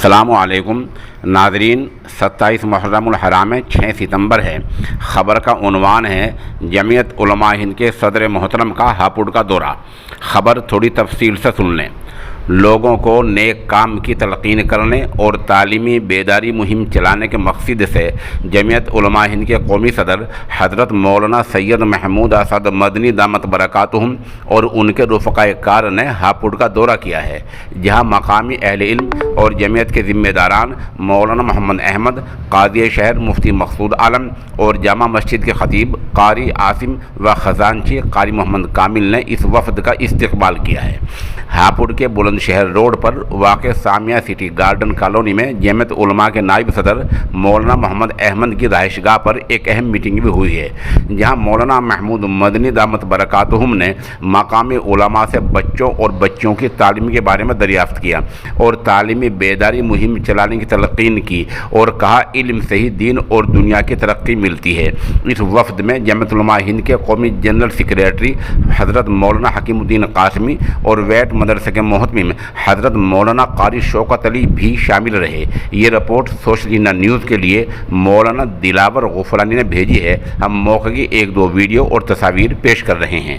السلام علیکم ناظرین، 27 محرم الحرام 6 ستمبر ہے۔ خبر کا عنوان ہے جمعیت علماء ہند کے صدر محترم کا ہاپوڑ کا دورہ۔ خبر تھوڑی تفصیل سے سن لیں۔ لوگوں کو نیک کام کی تلقین کرنے اور تعلیمی بیداری مہم چلانے کے مقصد سے جمعیت علماء ہند کے قومی صدر حضرت مولانا سید محمود اسد مدنی دامت برکاتہم اور ان کے رفقائے کار نے ہاپوڑ کا دورہ کیا ہے، جہاں مقامی اہل علم اور جمعیت کے ذمہ داران مولانا محمد احمد قاضی شہر مفتی مقصود عالم اور جامع مسجد کے خطیب قاری عاصم و خزانچی قاری محمد کامل نے اس وفد کا استقبال کیا ہے۔ ہاپوڑ کے بلند شہر روڈ پر واقع سامیہ سٹی گارڈن کالونی میں جمعیت علماء کے نائب صدر مولانا محمد احمد کی رہائش گاہ پر ایک اہم میٹنگ بھی ہوئی ہے، جہاں مولانا محمود مدنی دامت برکاتہم نے مقامی علماء سے بچوں اور بچیوں کی تعلیم کے بارے میں دریافت کیا اور تعلیمی بیداری مہم چلانے کی تلقین کی اور کہا علم سے ہی دین اور دنیا کی ترقی ملتی ہے۔ اس وفد میں جمعیت علماء ہند کے قومی جنرل سیکریٹری حضرت مولانا حکیم الدین قاسمی اور ویٹ مدرسے کے محتمم حضرت مولانا قاری شوکت علی بھی شامل رہے۔ یہ رپورٹ سوشل انڈیا نیوز کے لیے مولانا دلاور غفرانی نے بھیجی ہے۔ ہم موقع کی ایک دو ویڈیو اور تصاویر پیش کر رہے ہیں۔